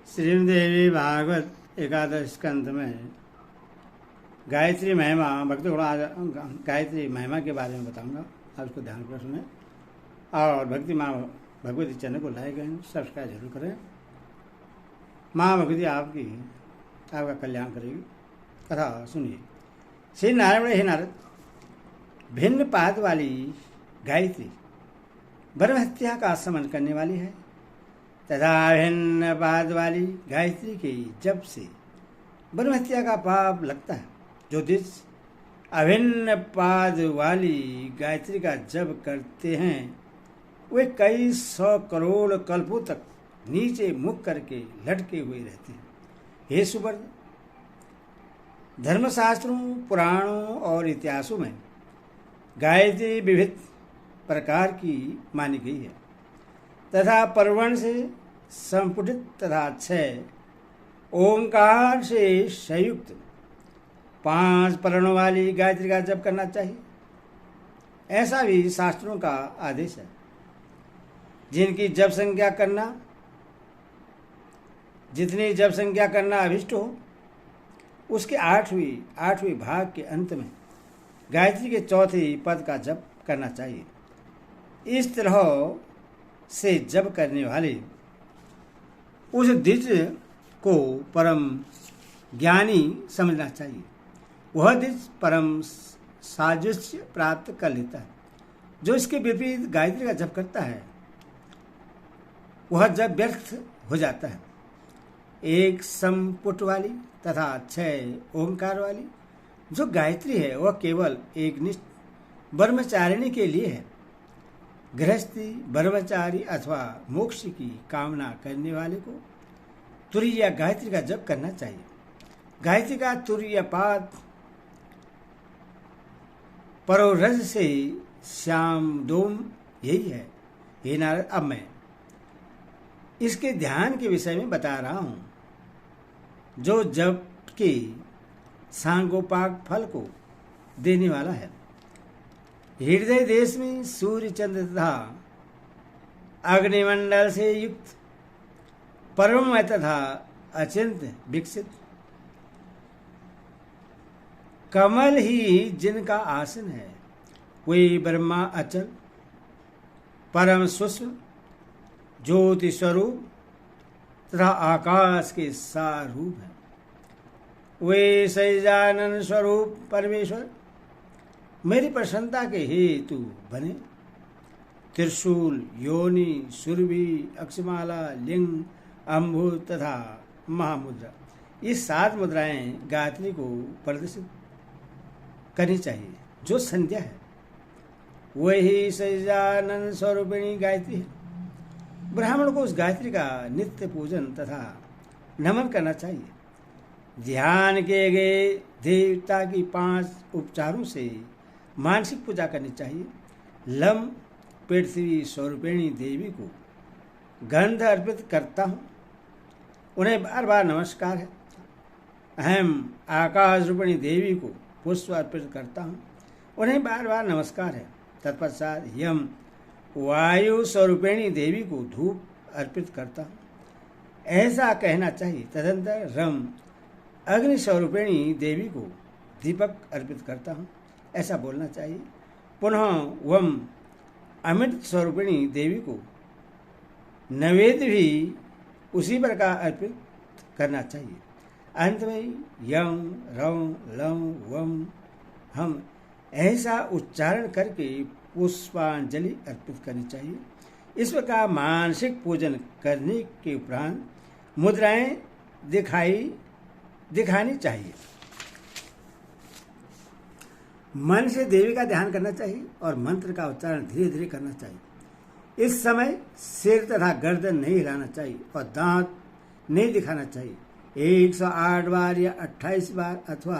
श्रीदेवी भागवत एकादश स्कंध में गायत्री महिमा भक्तगण आज गायत्री महिमा के बारे में बताऊंगा। आप उसको ध्यान कर सुने और भक्ति माँ भगवती चैनल को लाइक करें, सब्सक्राइब जरूर करें। माँ भगवती आपका कल्याण करेगी। कथा सुनिए। श्री नारायण हे नारद, भिन्न पाद वाली गायत्री ब्रह्महत्या का समन करने वाली है तथा भिन्न पाद वाली गायत्री के जप से ब्रह्महत्या का पाप लगता है। जो दिस अभिन्न पाद वाली गायत्री का जप करते हैं वे कई 100 करोड़ कल्पों तक नीचे मुख करके लटके हुए रहते हैं। हे सुब्रत, धर्मशास्त्रों, पुराणों और इतिहासों में गायत्री विविध प्रकार की मानी गई है तथा परवर्ण से संपुटित तथा 6 ओंकार से संयुक्त 5 पर्णों वाली गायत्री का जप करना चाहिए। ऐसा भी शास्त्रों का आदेश है। जिनकी जप संख्या करना अभिष्ट हो उसके 8वें भाग के अंत में गायत्री के 4थे पद का जप करना चाहिए। इस तरह से जप करने वाले उस द्विज को परम ज्ञानी समझना चाहिए। वह द्विज परम साजुष्य प्राप्त कर लेता है। जो इसके विपरीत गायत्री का जप करता है वह जब व्यर्थ हो जाता है। एक संपुट वाली तथा 6 ओंकार वाली जो गायत्री है वह केवल एक निष्ठ ब्रह्मचारिणी के लिए है। गृहस्थी, ब्रह्मचारी अथवा मोक्ष की कामना करने वाले को तुरीय गायत्री का जप करना चाहिए। गायत्री का तुरीय पाद परोरज से श्याम डोम यही है। हे नारद, अब मैं इसके ध्यान के विषय में बता रहा हूं जो जप के सांगोपाक फल को देने वाला है। हृदय देश में सूर्य चंद्र तथा अग्निमंडल से युक्त परममय तथा अचिंत विकसित कमल ही जिनका आसन है वे ब्रह्मा अचल परम सूक्ष्म ज्योति स्वरूप तथा आकाश के सार रूप है। वे सैजानन स्वरूप परमेश्वर मेरी प्रसन्नता के हेतु बने। त्रिशूल, योनि, सुरभि, अक्षमाला, लिंग, अम्भु तथा महामुद्रा, ये 7 मुद्राएं गायत्री को प्रदर्शित करनी चाहिए। जो संध्या है वही सच्चिदानंद स्वरूपिणी गायत्री है। ब्राह्मण को उस गायत्री का नित्य पूजन तथा नमन करना चाहिए। ध्यान किए गए देवता की 5 उपचारों से मानसिक पूजा करनी चाहिए। लम पृथ्वी स्वरूपिणी देवी को गंध अर्पित करता हूँ, उन्हें बार बार नमस्कार है। अहम आकाश रूपिणी देवी को पुष्प अर्पित करता हूँ, उन्हें बार बार नमस्कार है। तत्पश्चात यम वायु स्वरूपिणी देवी को धूप अर्पित करता हूँ, ऐसा कहना चाहिए। तदंतर रम अग्नि स्वरूपिणी देवी को दीपक अर्पित करता हूँ, ऐसा बोलना चाहिए। पुनः वम अमृत स्वरूपिणी देवी को नैवेद्य भी उसी प्रकार अर्पित करना चाहिए। अंत में यम रम लम वम हम ऐसा उच्चारण करके पुष्पांजलि अर्पित करनी चाहिए। इस प्रकार मानसिक पूजन करने के उपरांत मुद्राएं दिखानी चाहिए। मन से देवी का ध्यान करना चाहिए और मंत्र का उच्चारण धीरे धीरे करना चाहिए। इस समय सिर तथा गर्दन नहीं हिलाना चाहिए और दांत नहीं दिखाना चाहिए। 108 बार या 28 बार अथवा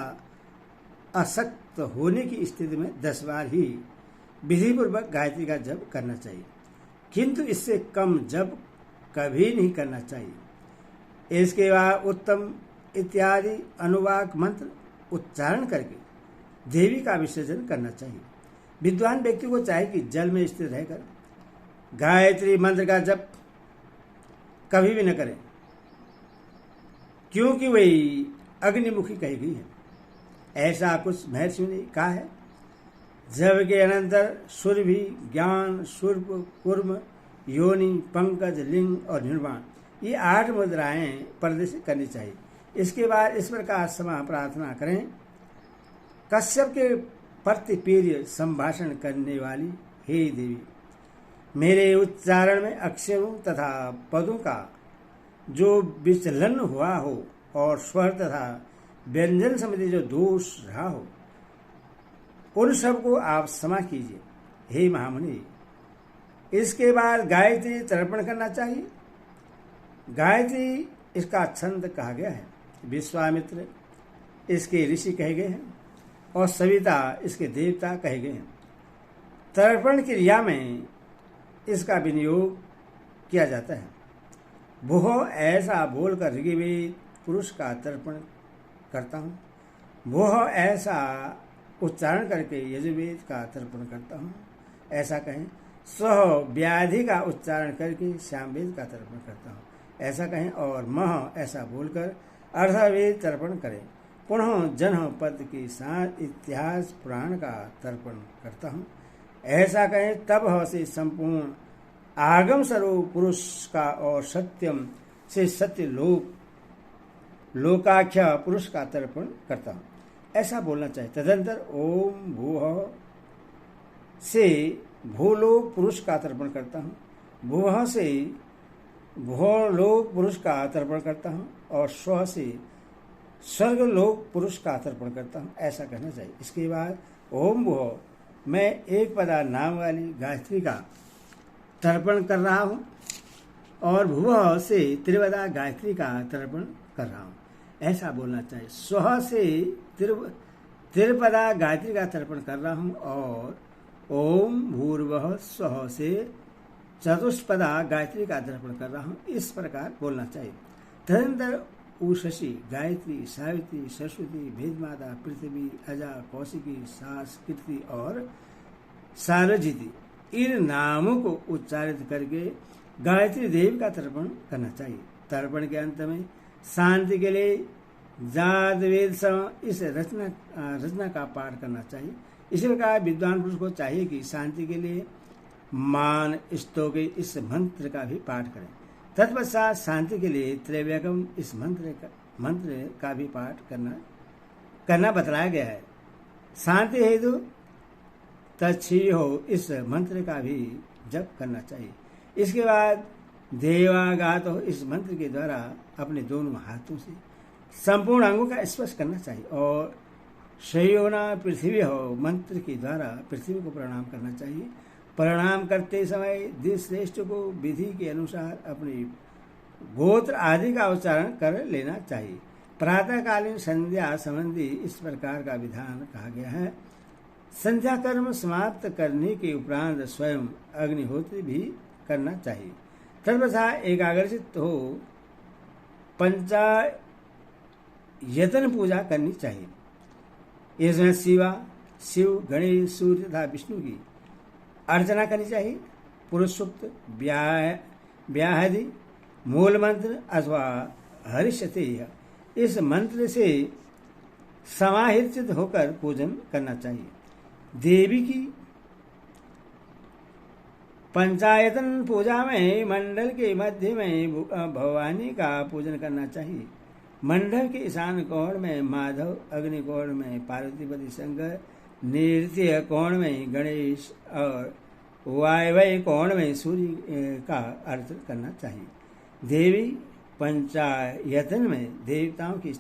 अशक्त होने की स्थिति में 10 बार ही विधिपूर्वक गायत्री का जप करना चाहिए, किंतु इससे कम जप कभी नहीं करना चाहिए। इसके बाद उत्तम इत्यादि अनुवाक मंत्र उच्चारण करके देवी का विसर्जन करना चाहिए। विद्वान व्यक्ति को चाहिए कि जल में स्थिर रहकर गायत्री मंत्र का जप कभी भी न करें। क्योंकि वही अग्निमुखी कही गई है। ऐसा कुछ महर्षि ने कहा है। जब के अनंतर सुरभि, ज्ञान, सुर्प, कुर्म, योनि, पंकज, लिंग और निर्वाण, ये 8 मुद्राएं प्रदर्शित करनी चाहिए। इसके बाद इस प्रकार समा प्रार्थना करें। कश्यप के प्रति प्रिय संभाषण करने वाली हे देवी, मेरे उच्चारण में अक्षरों तथा पदों का जो विचलन हुआ हो और स्वर तथा व्यंजन संबंधी जो दोष रहा हो, उन सबको आप क्षमा कीजिए हे महामुनि। इसके बाद गायत्री तर्पण करना चाहिए। गायत्री इसका छंद कहा गया है। विश्वामित्र इसके ऋषि कहे गए हैं और सविता इसके देवता कहे गए हैं। तर्पण क्रिया में इसका विनियोग किया जाता है। वह ऐसा बोलकर ऋग्वेद पुरुष का तर्पण करता हूँ, वह ऐसा उच्चारण करके यजुर्वेद का तर्पण करता हूँ, ऐसा कहें। सह व्याधि का उच्चारण करके सामवेद का तर्पण करता हूँ, ऐसा कहें। और मह ऐसा बोलकर अर्धवेद तर्पण करें। पुनः जन्म पद के साथ इतिहास पुराण का तर्पण करता हूँ, ऐसा कहें। तब से संपूर्ण आगम स्वरूप पुरुष का और सत्यम से सत्य लोकाख्य पुरुष का तर्पण करता हूँ, ऐसा बोलना चाहिए। तदंतर ओम भूह से भूलोक पुरुष का तर्पण करता हूँ, भूह से भूलोक पुरुष का तर्पण करता हूँ और स्व से स्वर्गलोक पुरुष का तर्पण करता हूँ, ऐसा कहना चाहिए। इसके बाद ओम भूह, मैं एक पदा नाम वाली गायत्री का तर्पण कर रहा हूँ और भुवः से त्रिवदा गायत्री का तर्पण कर रहा हूँ, ऐसा बोलना चाहिए। स्व से त्रिपदा गायत्री का तर्पण कर रहा हूँ और ओम भूर्वः स्वः से चतुष्पदा गायत्री का तर्पण कर रहा हूँ, इस प्रकार बोलना चाहिए। तदनंतर उषसी, गायत्री, सावित्री, सरस्वती, भेदमाता, पृथ्वी, अजा, कौशिकी, सास, कीर्ति और सारजिति, इन नामों को उच्चारित करके गायत्री देवी का तर्पण करना चाहिए। तर्पण के अंत में शांति के लिए जात वेद सम इस रचना का पाठ करना चाहिए। इसी प्रकार विद्वान पुरुष को चाहिए कि शांति के लिए मान स्तोके इस मंत्र का भी पाठ करें। तत्पश्चात शांति के लिए त्रैव्यकम इस मंत्र का भी पाठ करना बतलाया गया है। शांति हेतु तच्छी हो इस मंत्र का भी जप करना चाहिए। इसके बाद देवागात हो इस मंत्र के द्वारा अपने दोनों हाथों से संपूर्ण अंगों का स्पर्श करना चाहिए और शयोना पृथ्वी हो मंत्र के द्वारा पृथ्वी को प्रणाम करना चाहिए। प्रणाम करते समय दिश्रेष्ठ को विधि के अनुसार अपने गोत्र आदि का उच्चारण कर लेना चाहिए। प्रातःकालीन संध्या संबंधी इस प्रकार का विधान कहा गया है। संध्या कर्म समाप्त करने के उपरांत स्वयं अग्निहोत्र भी करना चाहिए। तत्पश्चात एकाग्रचित हो पंचायतन पूजा करनी चाहिए। इसमें शिव, गणेश, सूर्य तथा विष्णु की अर्चना करनी चाहिए। पुरुष सूक्त, व्याहदि, मूल मंत्र अथवा हरिशतेय इस मंत्र से समाहित होकर पूजन करना चाहिए। देवी की पंचायतन पूजा में मंडल के मध्य में भवानी का पूजन करना चाहिए। मंडल के ईशान कोण में माधव, अग्नि कोण में पार्वतीपति शंकर, नृत्य कोण में गणेश और वायव्य कोण में सूर्य का अर्चन करना चाहिए। देवी पंचायतन में देवताओं की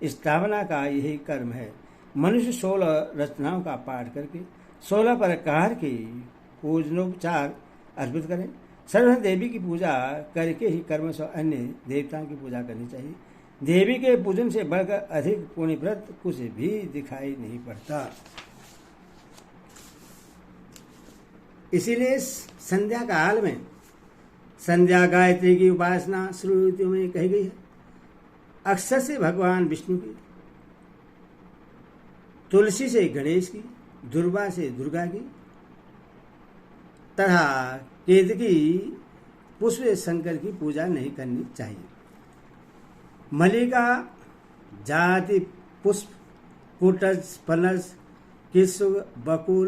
स्थापना का यही कर्म है। मनुष्य 16 रचनाओं का पाठ करके 16 प्रकार के पूजनोपचार अर्पित करें। सर्व देवी की पूजा करके ही कर्म से अन्य देवताओं की पूजा करनी चाहिए। देवी के पूजन से बढ़कर अधिक पुण्यव्रत कुछ भी दिखाई नहीं पड़ता। इसीलिए संध्या काल में संध्या गायत्री की उपासना श्रुतियों में कही गई है। अक्षर से भगवान विष्णु की, तुलसी से गणेश की, दुर्वा से दुर्गा की तथा केतकी पुष्प शंकर की पूजा नहीं करनी चाहिए। मल्लिका जाति पुष्प, कुटज, पनस, किस्व, बकुल,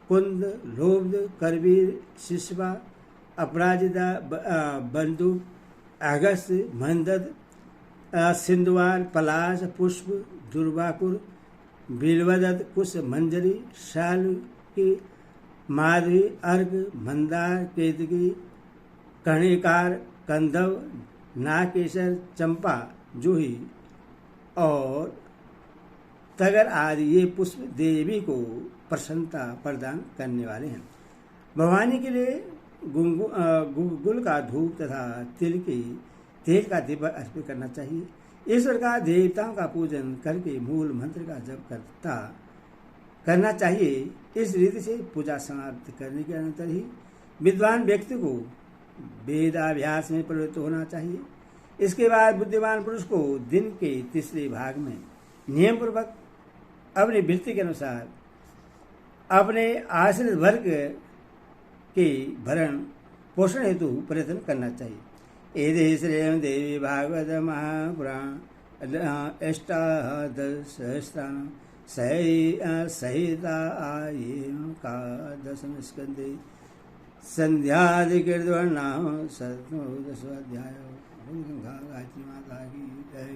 कुंद, लोब्ध, करवीर, शिशवा, अपराजिता, बंदूक, अगस्त, मंदद, सिंधुवार, पलाश, पुष्प, दुर्वाकुर, बिल्वदत्त, कुश, मंजरी, शालुकी, माधवी, अर्घ, मंदार, केतकी, कर्णिकार, कंदव, नाकेशर, चंपा, जूही और तगर आदि ये पुष्प देवी को प्रसन्नता प्रदान करने वाले हैं। भवानी के लिए गुल का धूप तथा तेल का दीपक अर्पित करना चाहिए। ईश्वर का देवताओं का पूजन करके मूल मंत्र का जप करना चाहिए। इस रीति से पूजा समाप्त करने के अनंतर ही विद्वान व्यक्ति को वेदाभ्यास में प्रवृत्त होना चाहिए। इसके बाद बुद्धिमान पुरुष को दिन के तीसरे भाग में नियम पूर्वक अपनी वृत्ति के अनुसार अपने आश्रित वर्ग के भरण पोषण हेतु प्रयत्न करना चाहिए। एदे श्रेयम देवी भागवत महापुराण अष्टादशसहस्राणां सहिता का दशम स्कंदे संध्यादिकृतवर्णाः 7 गायत्री माता की जय।